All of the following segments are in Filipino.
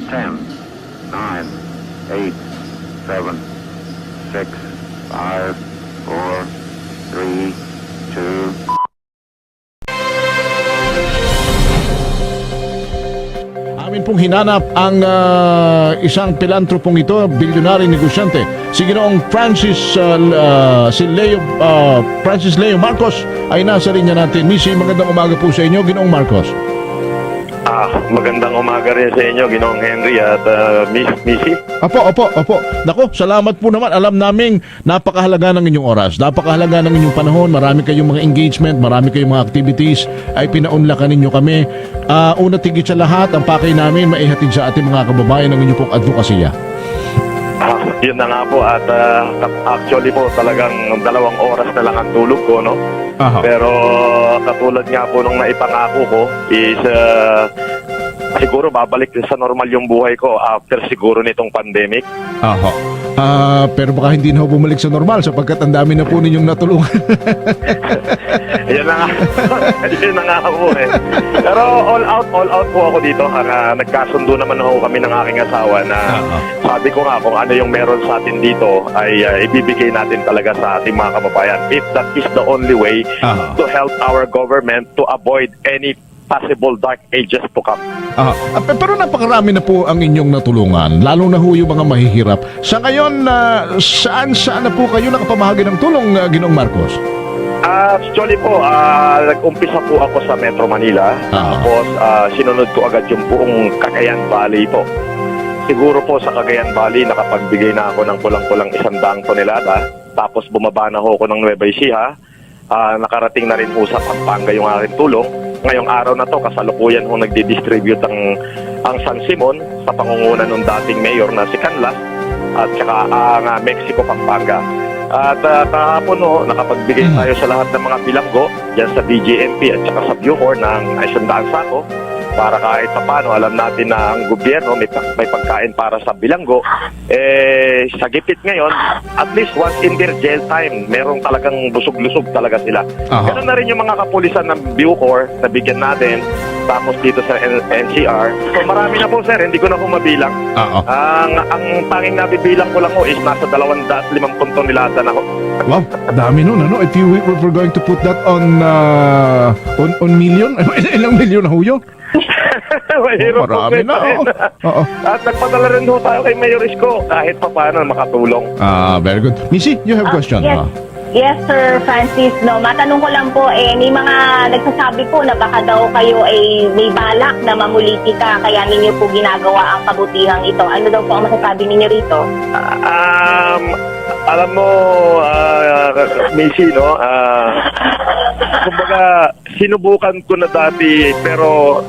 10, 9, 8, 7, 6, 5, 4, 3, 2. Amin pong hinanap ang isang pilantropong ito, bilyonary negosyante, si Ginoong Francis Leo Marcos ay nasa linya natin. Missy, magandang umaga po sa inyo, Ginoong Marcos. Magandang umaga rin sa inyo, Ginoong Henry at Missy. Opo. Nako, salamat po naman. Alam naming napakahalaga ng inyong oras, napakahalaga ng inyong panahon. Marami kayong mga engagement, marami kayong mga activities. Ay pinaunlakan ninyo kami. Una tigit sa lahat, ang pakay namin maihatid sa ating mga kababayan ng inyong pong advokasya. Yun na nga po at actually po talagang 2 oras na lang ang tulog ko, no? Aha. Pero katulad nga po nung naipangako ko is siguro babalik sa normal yung buhay ko after siguro nitong pandemic. Aha. Pero baka hindi na ho bumalik sa normal sapagkat ang dami na po ninyong natulungan. Yan na nga. Yun na nga po eh. Pero all out po ako dito. Nagkasundo naman ho kami ng aking asawa na sabi ko nga kung ano yung meron sa atin dito ay ibibigay natin talaga sa ating mga kababayan. If that is the only way to help our government to avoid any possible dark ages to come. Pero napakarami na po ang inyong natulungan, lalo na ho yung mga mahihirap. Sa ngayon, saan na po kayo nakapamahagi ng tulong, Ginoong Marcos? Actually po, nag-umpisa po ako sa Metro Manila. Tapos sinunod ko agad yung buong Cagayan Valley po. Siguro po sa Cagayan Valley, nakapagbigay na ako ng kulang-kulang 100 tonelada. Tapos bumaba na ho ako ng Nueva Ecija. Nakarating na rin po sa Pampanga yung aking tulong. Ngayong araw na to, kasalukuyan ho nagdi-distribute ang San Simon sa pangunguna ng dating mayor na si Canlas at saka ang Mexico, Pampanga. At kahapon ho, nakapagbigay tayo sa lahat ng mga bilanggo dyan sa BGMP at saka sa Bucor ng 100 sako para kahit papano alam natin na ang gobyerno may pagkain para sa bilanggo. Sa gipit ngayon, at least once in their jail time, merong talagang busog-lusog talaga sila. Ganun na rin yung mga kapulisan ng Bucor na bigyan natin. Tapos dito sa NCR. So marami na po sir, hindi ko na po mabilang. Ang tanging nabibilang ko lang ho is nasa 250 tonelada na ho. Wow, dami nun, ano? If we're going to put that on million, ilang milyon na ho yun? Marami na. At nagpadala rin ho tayo kay Mayor Isko kahit pa paano makatulong. Very good. Missy, you have question? Yes, Sir Francis. No, matanong ko lang po, may mga nagsasabi po na baka daw kayo ay may balak na mamulitika kaya ninyo po ginagawa ang kabutihang ito. Ano daw po ang masasabi ninyo rito? Alam mo, Missy, no? Kumbaga, sinubukan ko na dati pero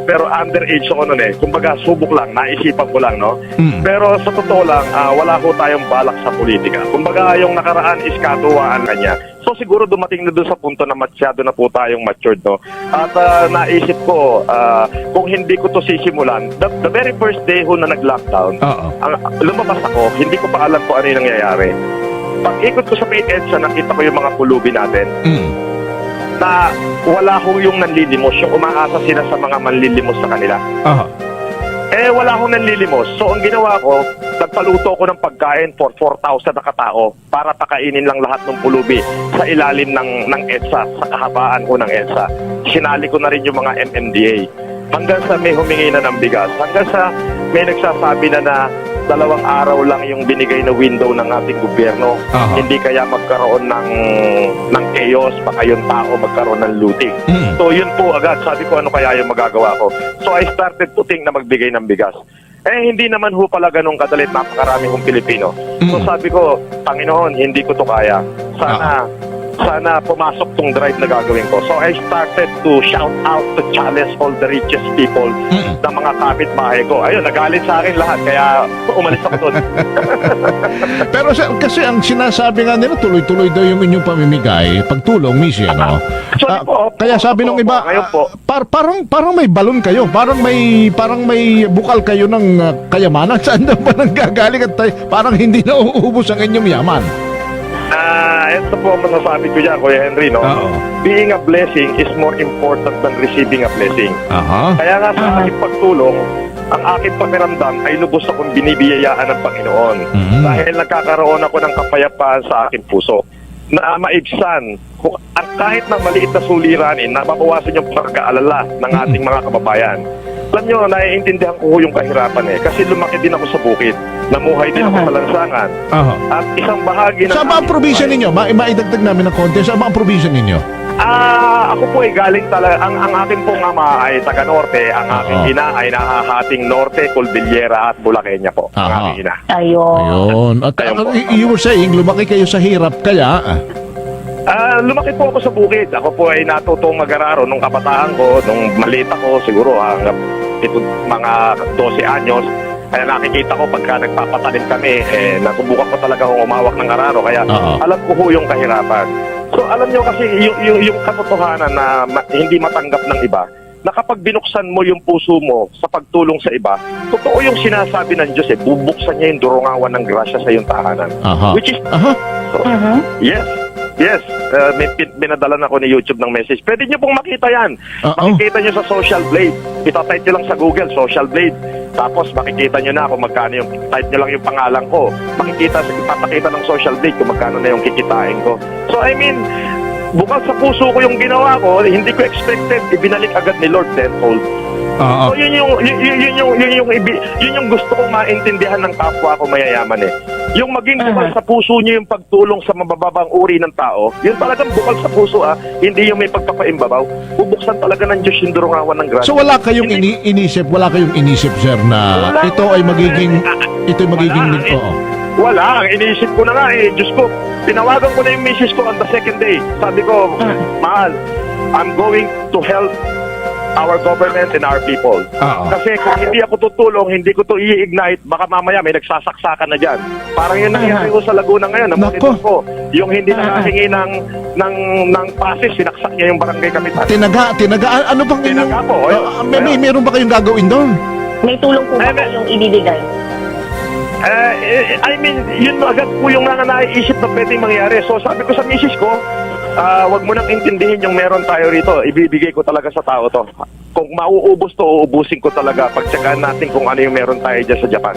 pero underage ako noon eh. Kumbaga, subok lang, naisipan ko lang, no? Pero sa totoo lang, wala ko tayong balak sa politika. Kumbaga, yung nakaraan is katuwaan kanya. So siguro dumating na doon sa punto na masyado na po tayong matured, no? At naisip ko, kung hindi ko to sisimulan, the very first day ho na nag-lockdown, lumabas ako, hindi ko pa alam kung ano yung nangyayari. Pag ikot ko sa PHEDSA, nakita ko yung mga pulubi natin. Na wala ho yung nanlilimos, yung umaasa sila sa mga manlilimos sa kanila. Wala akong nanlilimos. So ang ginawa ko, nagpaluto ko ng pagkain for 4,000 na katao para pakainin lang lahat ng pulubi sa ilalim ng EDSA, sa kahabaan ko ng EDSA. Sinali ko na rin yung mga MMDA. Hanggang sa may humingi na ng bigas. Hanggang sa may nagsasabi na 2 araw lang yung binigay na window ng ating gobyerno. Hindi kaya magkaroon ng chaos, baka yung tao magkaroon ng looting. So yun po agad, sabi ko ano kaya yung magagawa ko. So I started to think na magbigay ng bigas. Hindi naman ho pala ganun kadalit, napakarami hong Pilipino. So sabi ko, Panginoon, hindi ko to kaya. Sana pumasok tong drive na gagawin ko. So I started to shout out to challenge all the richest people na mga kapitbahay ko. Ayun, nagalit sa akin lahat, kaya umalis ako doon. Pero kasi ang sinasabi nga nila, tuloy-tuloy daw yung inyong pamimigay, pagtulong, Missy, ano? Kaya sabi nung iba, parang may balon kayo, parang may bukal kayo ng kayamanan. Saan daw ba nang gagaling at parang hindi na uubos ang inyong yaman? Ito po ang masasabi ko dyan, Kuya Henry, no? Being a blessing is more important than receiving a blessing. Kaya nga sa aking pagtulong, ang aking pakiramdam ay lubos akong binibiyayaan ng Panginoon. Dahil nagkakaroon ako ng kapayapaan sa aking puso na maibsan kahit ng maliit na suliranin na mabawasan yung pag-aalala ng ating mga kababayan. Alam nyo, naiintindihan ko yung kahirapan kasi lumaki din ako sa bukid. Namuhay din ako sa lansangan. At isang bahagi ng... Sa mga probinsya ninyo, maidagdag namin ng konti, sa mga probinsya ninyo? Ako po ay galing talaga, ang akin pong ama ay taga-norte, ang aking ina ay nahahating norte, Cordillera at Bulaqueña po. Ang aking ina. Ayun. At you were saying, lumaki kayo sa hirap, kaya... Lumaki po ako sa bukid. Ako po ay natutong mag-araro nung kabataan ko, nung maliit ako, siguro mga 12 anyos. Kaya nakikita ko pagka nagpapatalim kami, nasubukan ko talaga akong umawak ng araro. Kaya alam ko yung kahirapan. So alam nyo kasi yung katotohanan na hindi matanggap ng iba, na kapag binuksan mo yung puso mo sa pagtulong sa iba, totoo yung sinasabi ng Diyos bubuksan niya yung durungawan ng grasya sa iyong tahanan. Which is, Yes, may binadala na ako ni YouTube ng message. Pwede nyo pong makita yan. Makikita nyo sa Social Blade. Itatype nyo lang sa Google, Social Blade. Tapos makikita nyo na kung magkano yung, type nyo lang yung pangalan ko. Ipapakita ng Social Blade kung magkano na yung kikitain ko. So I mean, bukal sa puso ko yung ginawa ko, hindi ko expected, ibinalik agad ni Lord tenfold. So yun yung gusto kong maintindihan ng kapwa ko mayayaman Yung maging bukal sa puso niyo yung pagtulong sa mabababang uri ng tao, yun talagang bukal sa puso hindi yung may pagpapaimbabaw. Bubuksan talaga ng Diyos yung durungawan ng grasya. So wala kayong inisip, sir, na ito ay magiging Wala, ang inisip ko na nga Diyos ko, tinawagan ko na yung misis ko on the second day. Sabi ko, mahal, I'm going to help our government and our people. Kasi kung hindi ako tutulong, hindi ko to i-ignite, baka mamaya may nagsasaksakan na dyan. Parang yun nangyari ko sa Laguna ngayon. Namukitin ko, yung hindi nakahingi ng pasis, sinaksak niya yung barangay Kamitan. Tinaga, ano bang Tinaga po. Meron ba kayong gagawin doon? May tulong po ba kayong ibibigay? I mean, yun agad po yung mga naiisip na pwedeng mangyari. So sabi ko sa misis ko, wag mo nang intindihin yung meron tayo rito. Ibibigay ko talaga sa tao to. Kung mauubos to, uubusin ko talaga. Pagtsagaan natin kung ano yung meron tayo dyan sa Japan.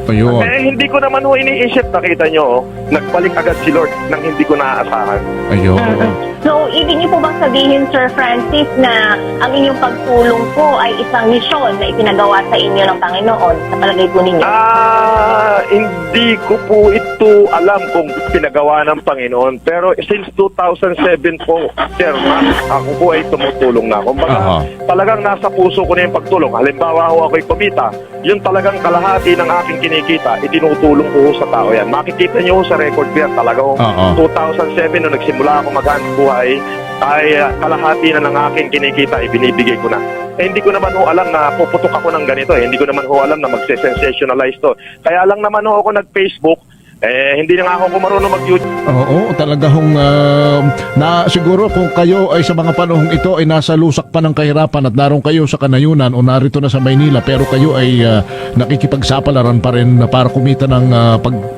Ayun. Hindi ko naman iniisip. Nakita nyo, nagbalik agad si Lord nang hindi ko naaasahan. Ayun. So, ibig niyo po bang sabihin, Sir Francis, na ang inyong pagtulong po ay isang misyon na ipinagawa sa inyo ng Panginoon sa palagay po ninyo? Hindi ko po ito alam kung pinagawa ng Panginoon. Pero since 2007 po, Sir, ako po ay tumutulong na. Kumbaga, talagang nasa puso ko na yung pagtulong. Halimbawa ako'y kumita, yun talagang kalahati ng aking kinikita, itinutulong ko sa tao yan. Makikita nyo sa record ko yan, talagang 2007 nung nagsimula ako maghanap buhay, ay kalahati na ng aking kinikita, ibinibigay ko na. Hindi ko naman alam na puputok ako ng ganito. Hindi ko naman alam na magse-sensationalize to. Kaya lang naman ako nag-Facebook, hindi na nga ako marunong mag-YouTube. Oo, talaga na siguro kung kayo ay sa mga panahong ito ay nasa lusak pa ng kahirapan at naroon kayo sa Kanayunan o narito na sa Maynila pero kayo ay nakikipagsapalaran pa rin para kumita ng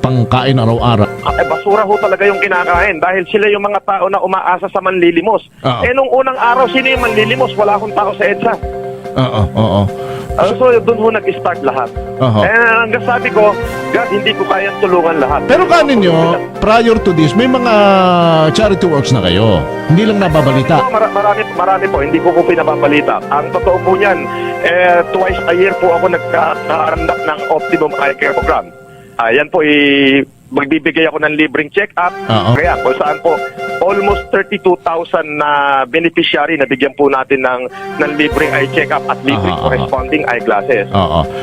pangkain araw-araw. Basura ho talaga yung kinakain dahil sila yung mga tao na umaasa sa manlilimos. Nung unang araw, sino yung manlilimos? Wala akong tao sa EDSA. So doon ho nag-start lahat. Hanggang sabi ko, God, hindi ko kayang tulungan lahat. Pero kaninyo, prior to this, may mga charity works na kayo. Hindi lang nababalita. Marami po. Hindi ko pinababalita. Ang totoo po niyan, twice a year po ako nagkakandak ng Optimum Eye Care Program. Yan po, magbibigay ako ng libreng check-up. Kaya kung saan po, almost 32,000 na beneficiary na bigyan po natin ng libreng eye check-up at libreng corresponding eyeglasses.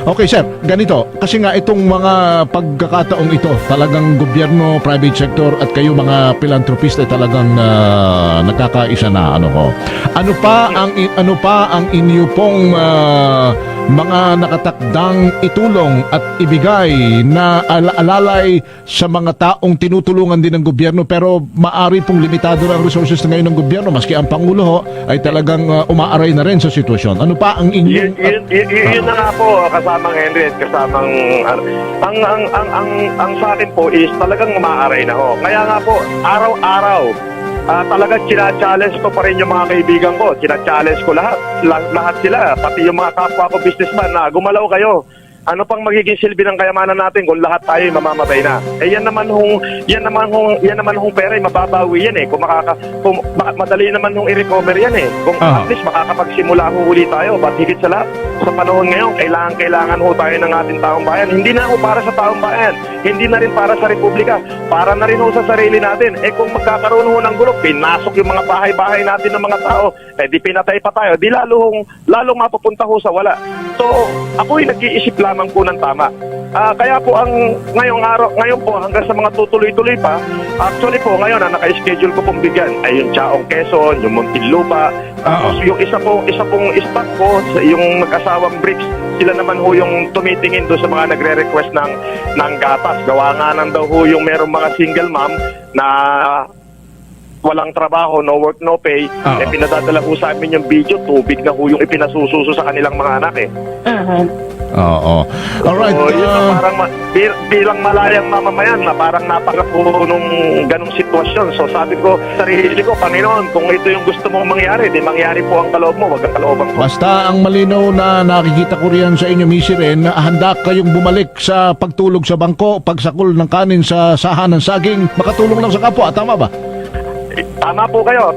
Okay, sir. Ganito. Kasi nga itong mga pagkakataong ito, talagang gobyerno, private sector at kayo mga philanthropist ay talagang nagkakaisa na. Ano pa ang inyo pong mga nakatakdang itulong at ibigay na alalay sa mga taong tinutulungan din ng gobyerno pero maari pong limitado na ang resources na ngayon ng gobyerno maski ang Pangulo ay talagang umaaray na rin sa sitwasyon. Ano pa ang inyong... Yun na nga po, kasamang Henry at kasamang... Ang sa akin po is talagang umaaray na ho. Kaya nga po, araw-araw, talagang china-challenge ko pa rin yung mga kaibigan ko. China-challenge ko lahat sila, pati yung mga kapwa ko businessman na gumalaw kayo. Ano pang magiging silbi ng kayamanan natin kung lahat tayo mamamatay na? Yan naman hong pera mababawi yan eh. Kung madali naman hong i-recover yan eh. Kung at least makakapagsimula huli tayo. But higit sa lahat, sa panahon ngayon, kailangan ho tayo ng ating taong bayan. Hindi na ho para sa taong bayan. Hindi na rin para sa Republika. Para na rin ho sa sarili natin. Kung magkakaroon ho ng gulo, pinasok yung mga bahay-bahay natin ng mga tao, di pinatay pa tayo. Di lalong mapupunta ho sa wala. So, ako'y nag-iisip lamang po ng tama. Kaya po ngayon po hanggang sa mga tutuloy-tuloy pa, actually po ngayon naka-schedule ko pong bigyan ay yung Chaong Quezon, yung Muntinlupa, tapos yung isa pong staff ko, yung mag-asawang Bricks, sila naman ho yung tumitingin doon sa mga nagre-request ng gatas. Gawa nga nang daw ho yung merong mga single mom na walang trabaho, no work, no pay, pinadadala ho sa amin yung video, tubig na ho yung ipinasususo sa kanilang mga anak eh. Oo. Alright. So, yun na parang bilang malayang mamamayan na parang napakapuno nung ganong sitwasyon. So sabi ko, sarili ko, Panginoon, kung ito yung gusto mong mangyari, di mangyari po ang kaloob mo, wag ang kalooban ko. Basta ang malinaw na nakikita ko riyan sa inyo, Missy Ren, handa kayong bumalik sa pagtulog sa bangko, pagsakol ng kanin sa sahan ng saging, makatulong lang sa kapwa. Tama ba? Tama po kayo.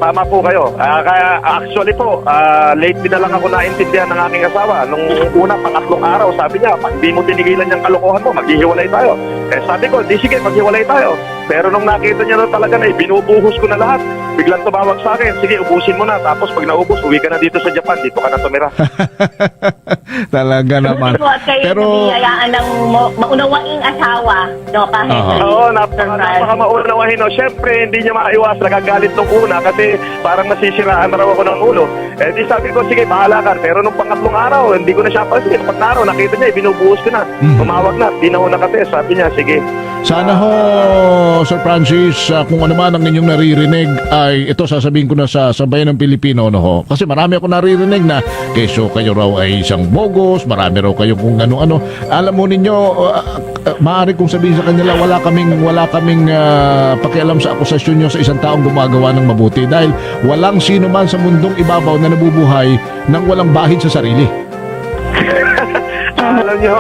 Kaya actually po, lately na lang ako naintindihan ng aking asawa. Nung una, pangatlong araw, sabi niya, pag di mo tinigilan yung kalokohan mo, maghihiwalay tayo. Sabi ko, di sige, maghiwalay tayo. Pero nung nakita niya na talaga na binubuhos ko na lahat, biglang tumawag sa akin, sige, ubusin mo na. Tapos pag naubos, uwi ka na dito sa Japan, dito ka na tumira. Talaga naman. Pero nabiyayaan ng maunawaing asawa, no, kahit Oo, napaka maunawahin. No. Siyempre, hindi niya maiwas, nagagalit nung una kasi parang nasisiraan na raw ako ng ulo. Di sabi ko, sige, bahala ka. Pero nung pangatlong araw, hindi ko na siya pansin. Pag na araw, nakita niya, binubuhos ko na. Tumawag na, di na ho nakatest. Sabi niya, sige. Sana ho, Sir Francis, kung ano man ang inyong naririnig ay ito sasabihin ko na sa bayan ng Pilipino, no ho. Kasi marami ako naririnig na keso kayo raw ay isang bogus, marami raw kayo kung ano-ano. Alam mo ninyo, maaari kong sabihin sa kanila, wala kaming pakialam sa akusasyon nyo sa isang taong gumagawa ng mabuti dahil walang sino man sa mundong ibabaw na nabubuhay nang walang bahid sa sarili. Alam niyo,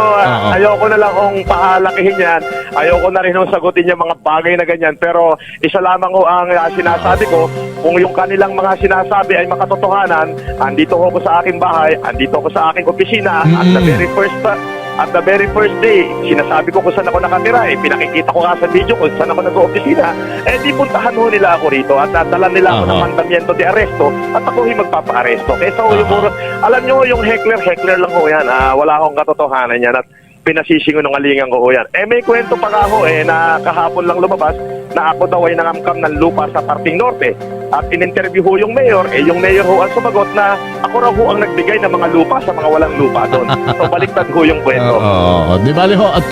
ayoko na lang kung pahalakihin yan. Ayoko na rin kung sagutin yung mga bagay na ganyan. Pero isa lamang ko ang sinasabi ko, kung yung kanilang mga sinasabi ay makatotohanan, andito ako sa aking bahay, andito ako sa aking opisina, at the very first day, sinasabi ko kung saan ako nakatira, pinakikita ko nga sa video kung saan ako nag-opisina, di puntahan ho nila ako rito at dala nila ako ng mandamiento de arresto at ako yung magpapa-aresto. Kesa alam nyo, yung heckler lang ho yan. Wala akong katotohanan yan at pinasisinungalingan ko ho yan. May kwento pa nga ho na kahapon lang lumabas na ako daw ay nangamkam ng lupa sa parting norte. At in-interview ho yung mayor, yung mayor ho ang sumagot na ako raw ho ang nagbigay ng mga lupa sa mga walang lupa doon. So baliktad ho yung kwento. Di bali ho, at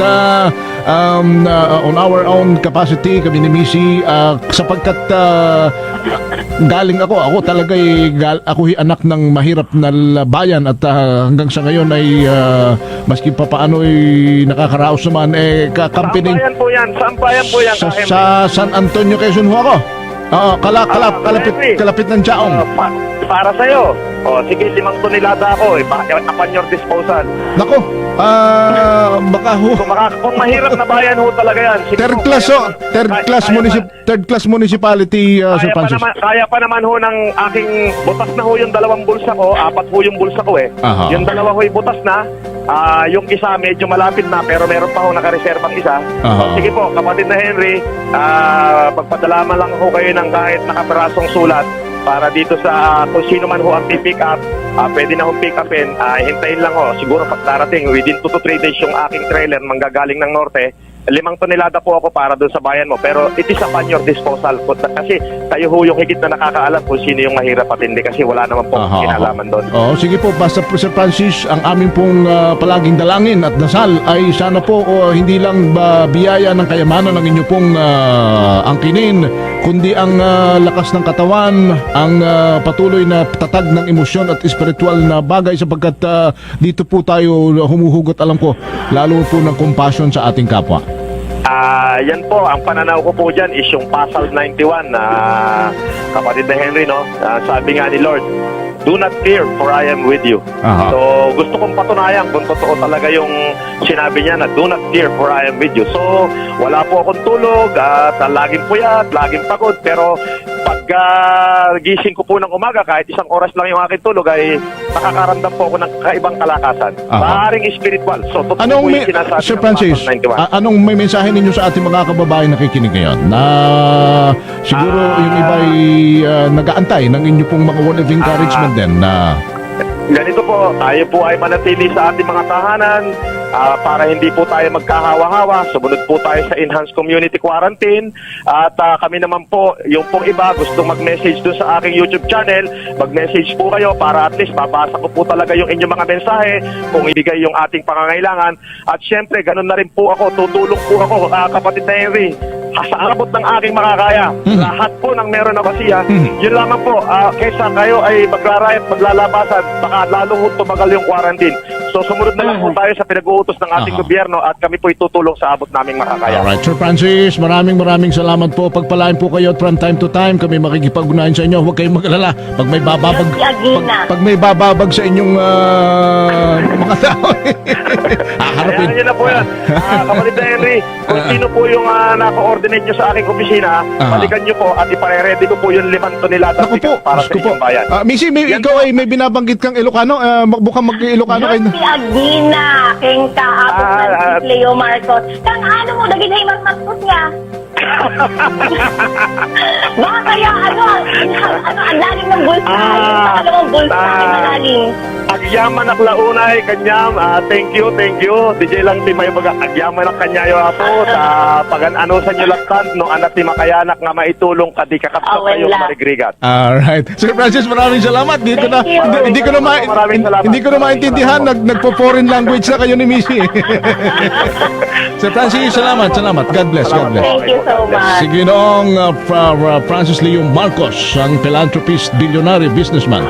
on our own capacity, kami ni Missy, sapagkat galing ako talaga ako'y anak ng mahirap na bayan at hanggang sa ngayon ay maski pa paano ay nakakaraos naman kakampining. Sampayan po yan. Sa San Antonio, Quezon ho ako. Kalapit ng Chaong. Para sa'yo. Sige, 5 tonelada ako. Upon your disposal. Nako, baka ho. Kung mahirap na bayan ho talaga yan. Sige, third class municipality, Sir Francis. Kaya pa naman ho ng aking butas na ho yung 2 bulsa ko. 4 ho yung bulsa ko Yung 2 ho'y butas na. Yung isa medyo malapit na pero meron pa ho nakareserbang isa. Sige po, kapatid na Henry, pagpadalaman lang ho kayo ng kahit nakaperasong sulat para dito sa kung sino man ho ang pick up, pwede na hong pick upin. Hintayin lang ho, siguro pag darating within 2 to 3 days yung aking trailer manggagaling ng norte. 5 tonelada po ako para doon sa bayan mo. Pero it is upon your disposal. Kasi kayo ho yung higit na nakakaalam kung sino yung mahirap at hindi. Kasi wala naman po kinalaman doon. Sige po, basta Sir Francis, ang aming pong palaging dalangin at dasal ay sana po hindi lang biyaya ng kayamanan ng inyo pong angkinin, kundi ang lakas ng katawan, ang patuloy na tatag ng emosyon at espiritual na bagay sapagkat dito po tayo humuhugot, alam ko, lalo po ng compassion sa ating kapwa. Yan po, ang pananaw ko po dyan is yung Pasal 91 na kapatid na Henry, no? Sabi nga ni Lord, do not fear for I am with you. Aha. So, gusto kong patunayan kung totoo talaga yung sinabi niya na do not fear for I am with you. So, wala po akong tulog at laging puyat, laging pagod. Pero pag gising ko po ng umaga, kahit isang oras lang yung aking tulog, ay nakakaramdam po ako ng kaibang kalakasan. Aha. Maaaring spiritual. So, totoo Anong po may, yung sinasabi Sir ng Francis, Pasal 91. anong may mensahe ninyo sa ating mga kababayan nakikinig ngayon? Na siguro yung iba ay nag-aantay ng inyo pong mga word of encouragement din na Ganito po, tayo po ay manatili sa ating mga tahanan para hindi po tayo magkahawa-hawa. Sumunod po tayo sa Enhanced Community Quarantine. At kami naman po, yung pong iba, gustong mag-message doon sa aking YouTube channel, mag-message po kayo para at least mabasa ko po talaga yung inyong mga mensahe kung ibigay yung ating pangangailangan. At syempre, ganun na rin po ako, tutulong po ako, kapatid na Henry, sa abot ng aking makakaya. Lahat po ng meron na basiya, yun lamang po, kaysa kayo ay magrarayat, maglalabasan, baka lalong tumagal yung quarantine. So sumunod na lang po tayo sa pinag-uutos ng ating gobyerno at kami po itutulong sa abot naming makakaya. Alright, Sir Francis, maraming salamat po. Pagpalain po kayo at from time to time kami makikipag-unahin sa inyo. Huwag kayong mag-alala. Pag may bababag, pag may bababag sa inyong mga tao, haharapin. Ayan, yun na po yan. Kapatid na Henry, kung sino po yung naka-coordinate nyo sa aking opisina, balikan nyo po at ipareredy ko po yung 5 tonelada para sa inyong bayan. Missy, ikaw ay may binabanggit kang Ilocano. Mukhang mag-Ilocano kayo. Josie Aguina, keng kaabot ng Leo Marcos. Kang ano mo, naging himang matpos niya. Baka kaya ang lalim ng bulsa. Yung pangalawang bulsa, malalim. Agyaman ak launay kanyam, thank you DJ lang ti may baga agyaman ak kanyayo apo sa pagan-ano sa nyo laktan no anak ti makayanak nga maitulong kadi kakapsat kayo marigrigat. Alright. Sir Francis, maraming salamat. Hindi ko na maintindihan, nagpo-foreign language na kayo ni Missy. Sir Francis, salamat. God bless. Thank you so much. Sige noong Francis Leo Marcos, ang philanthropist, billionaire, businessman.